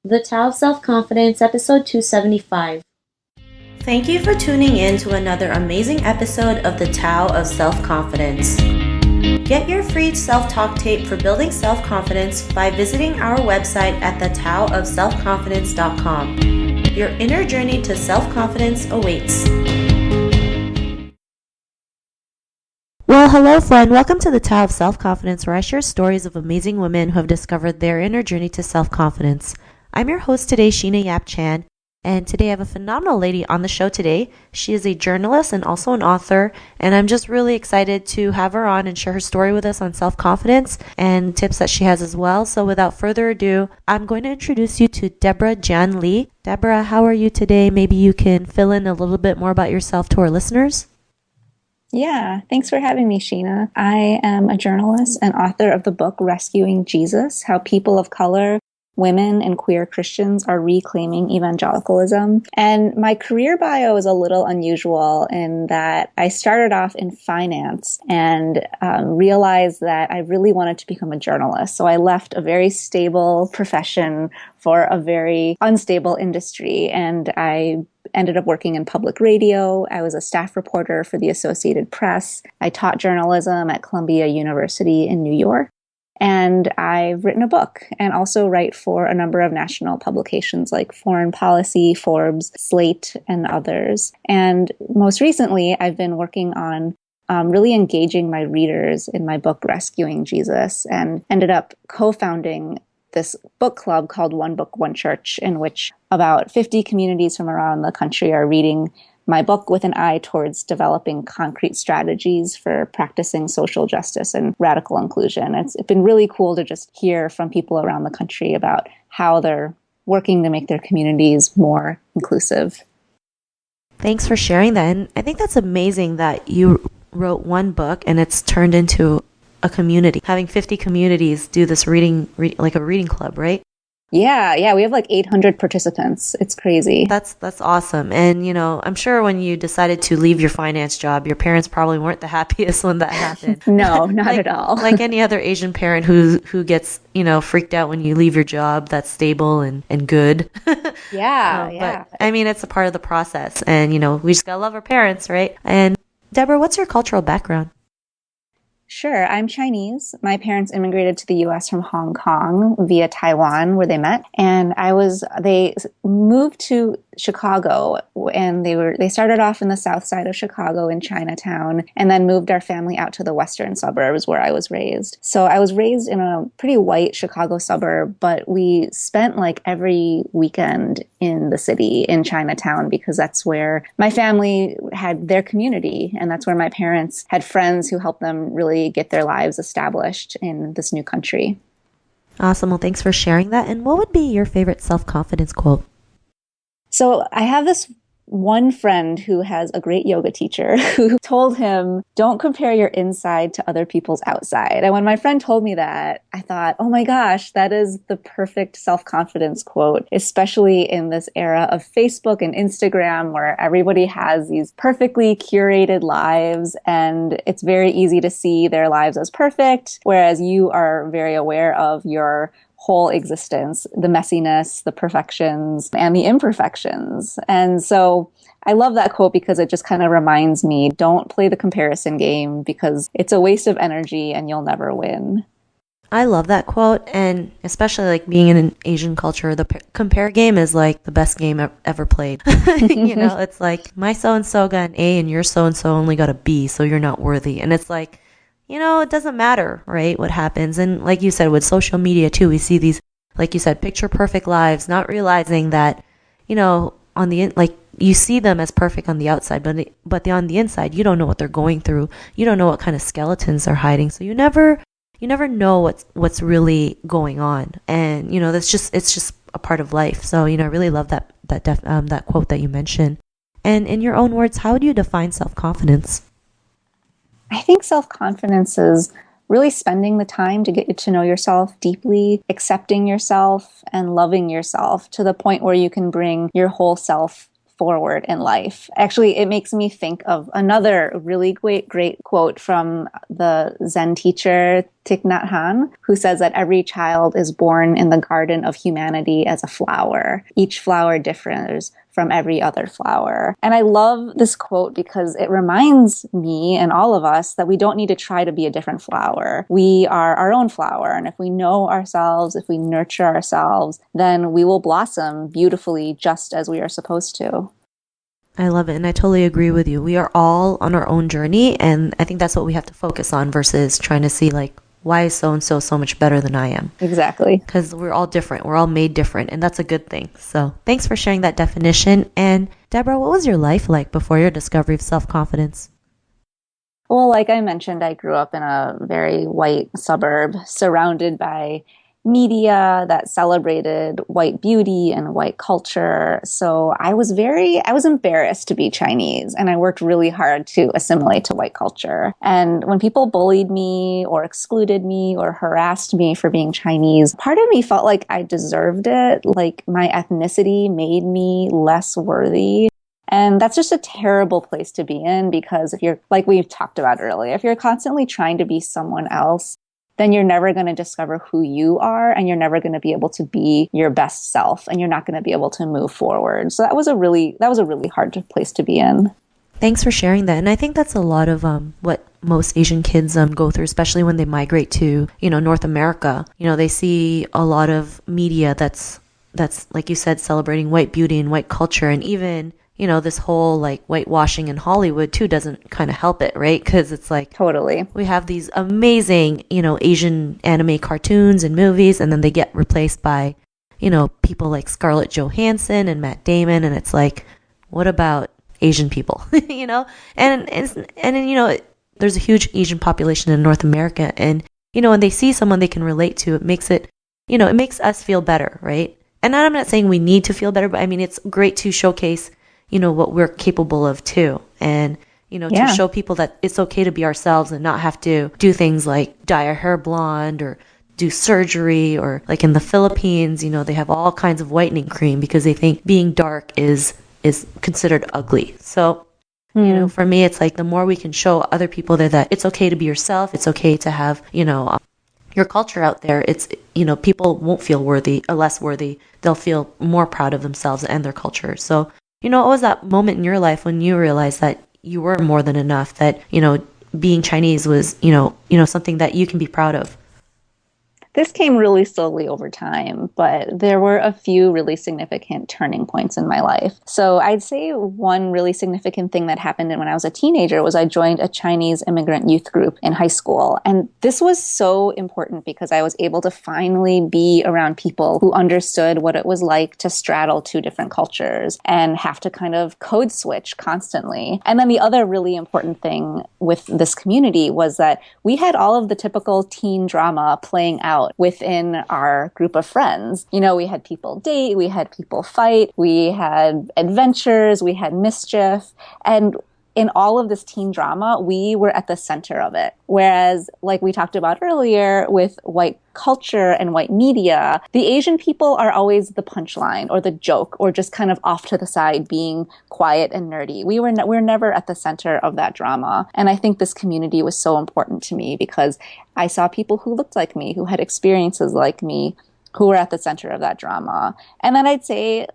The Tao of Self-Confidence, episode 275. Thank you for tuning in to another amazing episode of The Tao of Self-Confidence. Get your free self-talk tape for building self-confidence by visiting our website at thetaoofselfconfidence.com. Your inner journey to self-confidence awaits. Well, hello friend. Welcome to The Tao of Self-Confidence, where I share stories of amazing women who have discovered their inner journey to self-confidence. I'm your host today, Sheena Yap Chan, and today I have a phenomenal lady on the show today. She is a journalist and also an author, and I'm just really excited to have her on and share her story with us on self-confidence and tips that she has as well. So without further ado, I'm going to introduce you to Deborah Jian Lee. Deborah, how are you today? Maybe you can fill in a little bit more about yourself to our listeners. Yeah, thanks for having me, Sheena. I am a journalist and author of the book Rescuing Jesus: How People of Color, Women, and Queer Christians Are Reclaiming Evangelicalism. And my career bio is a little unusual in that I started off in finance and realized that I really wanted to become a journalist. So I left a very stable profession for a very unstable industry, and I ended up working in public radio. I was a staff reporter for the Associated Press. I taught journalism at Columbia University in New York. And I've written a book and also write for a number of national publications like Foreign Policy, Forbes, Slate, and others. And most recently, I've been working on really engaging my readers in my book, Rescuing Jesus, and ended up co-founding this book club called One Book, One Church, in which about 50 communities from around the country are reading my book with an eye towards developing concrete strategies for practicing social justice and radical inclusion. It's been really cool to just hear from people around the country about how they're working to make their communities more inclusive. Thanks for sharing that. And I think that's amazing that you wrote one book and it's turned into a community, having 50 communities do this reading like a reading club, right? Yeah, we have like 800 participants. It's crazy. That's awesome. And, you know, I'm sure when you decided to leave your finance job, your parents probably weren't the happiest when that happened. No, not at all. Like any other Asian parent who gets, you know, freaked out when you leave your job that's stable and good. Yeah. But I mean, it's a part of the process. And, you know, we just gotta love our parents, right? And Deborah, what's your cultural background? Sure. I'm Chinese. My parents immigrated to the U.S. from Hong Kong via Taiwan, where they met. And they moved to Chicago, and they started off in the south side of Chicago in Chinatown, and then moved our family out to the western suburbs where I was raised. So I was raised in a pretty white Chicago suburb, but we spent like every weekend in the city in Chinatown because that's where my family had their community, and that's where my parents had friends who helped them really get their lives established in this new country. Awesome. Well, thanks for sharing that. And what would be your favorite self-confidence quote? So I have this one friend who has a great yoga teacher who told him, don't compare your inside to other people's outside. And when my friend told me that, I thought, oh my gosh, that is the perfect self-confidence quote, especially in this era of Facebook and Instagram where everybody has these perfectly curated lives and it's very easy to see their lives as perfect, whereas you are very aware of your whole existence, the messiness, the perfections, and the imperfections. And so I love that quote because it just kind of reminds me, don't play the comparison game because it's a waste of energy and you'll never win. I love that quote, and especially like being in an Asian culture, the compare game is like the best game ever played. You know, it's like my so-and-so got an A and your so-and-so only got a B, so you're not worthy. And it's like, you know, it doesn't matter, right, what happens. And like you said, with social media too, we see these, like you said, picture perfect lives, not realizing that, you know, on the like you see them as perfect on the outside, but on the inside, you don't know what they're going through. You don't know what kind of skeletons they're hiding. So you never know what's really going on. And, you know, it's just a part of life. So, you know, I really love that quote that you mentioned. And in your own words, how do you define self-confidence? I think self-confidence is really spending the time to get to know yourself deeply, accepting yourself and loving yourself to the point where you can bring your whole self forward in life. Actually, it makes me think of another really great quote from the Zen teacher Thich Nhat Hanh, who says that every child is born in the garden of humanity as a flower. Each flower differs from every other flower. And I love this quote because it reminds me and all of us that we don't need to try to be a different flower. We are our own flower. And if we know ourselves, if we nurture ourselves, then we will blossom beautifully just as we are supposed to. I love it. And I totally agree with you. We are all on our own journey. And I think that's what we have to focus on versus trying to see like, why is so-and-so so much better than I am? Exactly. Because we're all different. We're all made different. And that's a good thing. So thanks for sharing that definition. And Deborah, what was your life like before your discovery of self-confidence? Well, like I mentioned, I grew up in a very white suburb surrounded by media that celebrated white beauty and white culture. So I was embarrassed to be Chinese, and I worked really hard to assimilate to white culture. And when people bullied me or excluded me or harassed me for being Chinese, part of me felt like I deserved it, like my ethnicity made me less worthy. And that's just a terrible place to be in, because if you're, like we've talked about earlier, if you're constantly trying to be someone else, then you're never going to discover who you are, and you're never going to be able to be your best self, and you're not going to be able to move forward. So that was a really hard place to be in. Thanks for sharing that. And I think that's a lot of what most Asian kids go through, especially when they migrate to, North America. They see a lot of media that's like you said, celebrating white beauty and white culture, and even this whole like whitewashing in Hollywood too doesn't kind of help it, right? Because it's like totally, we have these amazing, Asian anime cartoons and movies, and then they get replaced by, people like Scarlett Johansson and Matt Damon, and it's like, what about Asian people, And there's a huge Asian population in North America, and when they see someone they can relate to, it makes it us feel better, right? And I'm not saying we need to feel better, but I mean it's great to showcase what we're capable of too. And, to show people that it's okay to be ourselves and not have to do things like dye our hair blonde or do surgery, or like in the Philippines, they have all kinds of whitening cream because they think being dark is considered ugly. So, for me, it's like the more we can show other people that it's okay to be yourself, it's okay to have, your culture out there, it's, people won't feel worthy or less worthy. They'll feel more proud of themselves and their culture. So, what was that moment in your life when you realized that you were more than enough, that, being Chinese was, something that you can be proud of? This came really slowly over time, but there were a few really significant turning points in my life. So I'd say one really significant thing that happened when I was a teenager was I joined a Chinese immigrant youth group in high school. And this was so important because I was able to finally be around people who understood what it was like to straddle two different cultures and have to kind of code switch constantly. And then the other really important thing with this community was that we had all of the typical teen drama playing out within our group of friends. We had people date, we had people fight, we had adventures, we had mischief, and in all of this teen drama, we were at the center of it. Whereas, like we talked about earlier, with white culture and white media, the Asian people are always the punchline or the joke or just kind of off to the side being quiet and nerdy. We're never at the center of that drama. And I think this community was so important to me because I saw people who looked like me, who had experiences like me, who were at the center of that drama. And then I'd say,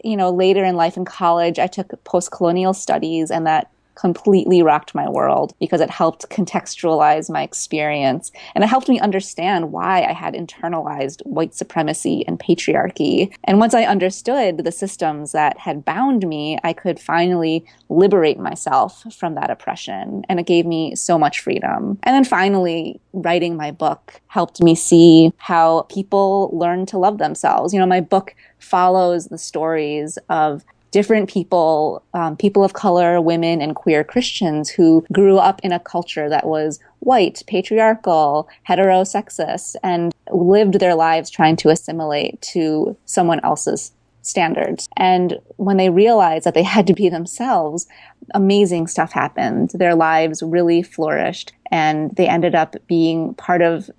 later in life in college, I took post-colonial studies, and that completely rocked my world because it helped contextualize my experience, and it helped me understand why I had internalized white supremacy and patriarchy. And once I understood the systems that had bound me, I could finally liberate myself from that oppression, and it gave me so much freedom. And then finally, writing my book helped me see how people learn to love themselves. My book follows the stories of different people, people of color, women, and queer Christians who grew up in a culture that was white, patriarchal, heterosexist, and lived their lives trying to assimilate to someone else's standards. And when they realized that they had to be themselves, amazing stuff happened. Their lives really flourished, and they ended up being part of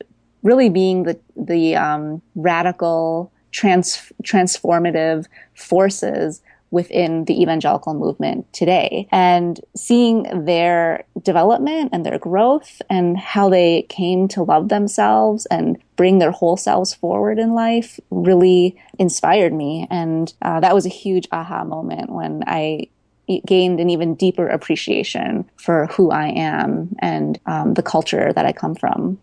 really being the radical, transformative forces within the evangelical movement today. And seeing their development and their growth and how they came to love themselves and bring their whole selves forward in life really inspired me. And that was a huge aha moment when I gained an even deeper appreciation for who I am and the culture that I come from.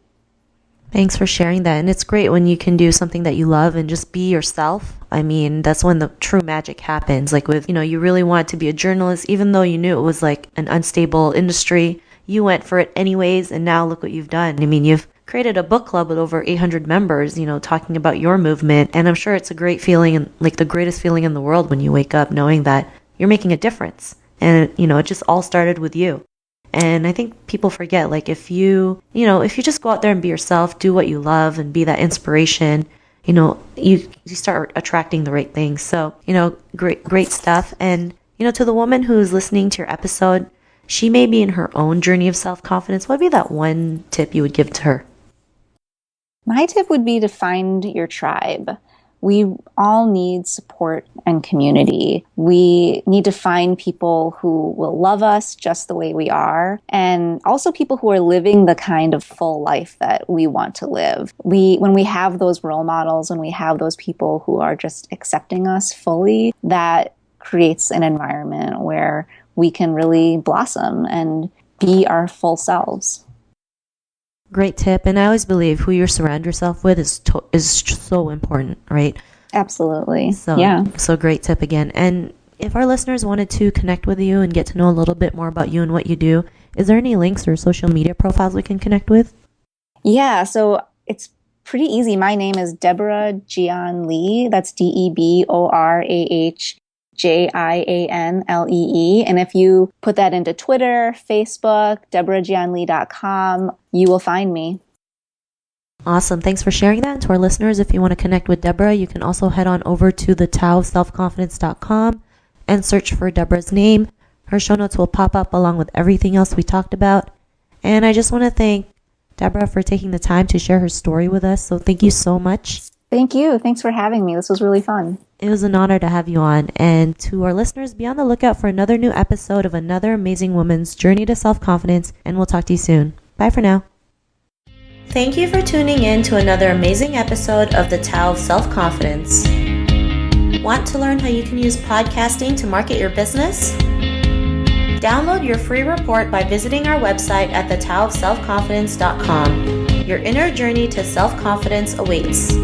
Thanks for sharing that. And it's great when you can do something that you love and just be yourself. I mean, that's when the true magic happens. Like with, you really wanted to be a journalist, even though you knew it was like an unstable industry, you went for it anyways. And now look what you've done. I mean, you've created a book club with over 800 members, talking about your movement. And I'm sure it's a great feeling, and like the greatest feeling in the world when you wake up knowing that you're making a difference. And, it just all started with you. And I think people forget, like, if you just go out there and be yourself, do what you love and be that inspiration, you start attracting the right things. So, great stuff. And, to the woman who's listening to your episode, she may be in her own journey of self-confidence. What would be that one tip you would give to her? My tip would be to find your tribe. We all need support and community. We need to find people who will love us just the way we are, and also people who are living the kind of full life that we want to live. When we have those role models, when we have those people who are just accepting us fully, that creates an environment where we can really blossom and be our full selves. Great tip. And I always believe who you surround yourself with is so important, right? Absolutely. So great tip again. And if our listeners wanted to connect with you and get to know a little bit more about you and what you do, is there any links or social media profiles we can connect with? Yeah, so it's pretty easy. My name is Deborah Jian Lee. That's DeborahJianlee. And if you put that into Twitter, Facebook, deborahjianlee.com, you will find me. Awesome. Thanks for sharing that. And to our listeners, if you want to connect with Deborah, you can also head on over to thetaoofselfconfidence.com and search for Deborah's name. Her show notes will pop up along with everything else we talked about. And I just want to thank Deborah for taking the time to share her story with us. So thank you so much. Thank you. Thanks for having me. This was really fun. It was an honor to have you on. And to our listeners, be on the lookout for another new episode of another amazing woman's journey to self-confidence. And we'll talk to you soon. Bye for now. Thank you for tuning in to another amazing episode of The Tao of Self-Confidence. Want to learn how you can use podcasting to market your business? Download your free report by visiting our website at thetaoofselfconfidence.com. Your inner journey to self-confidence awaits.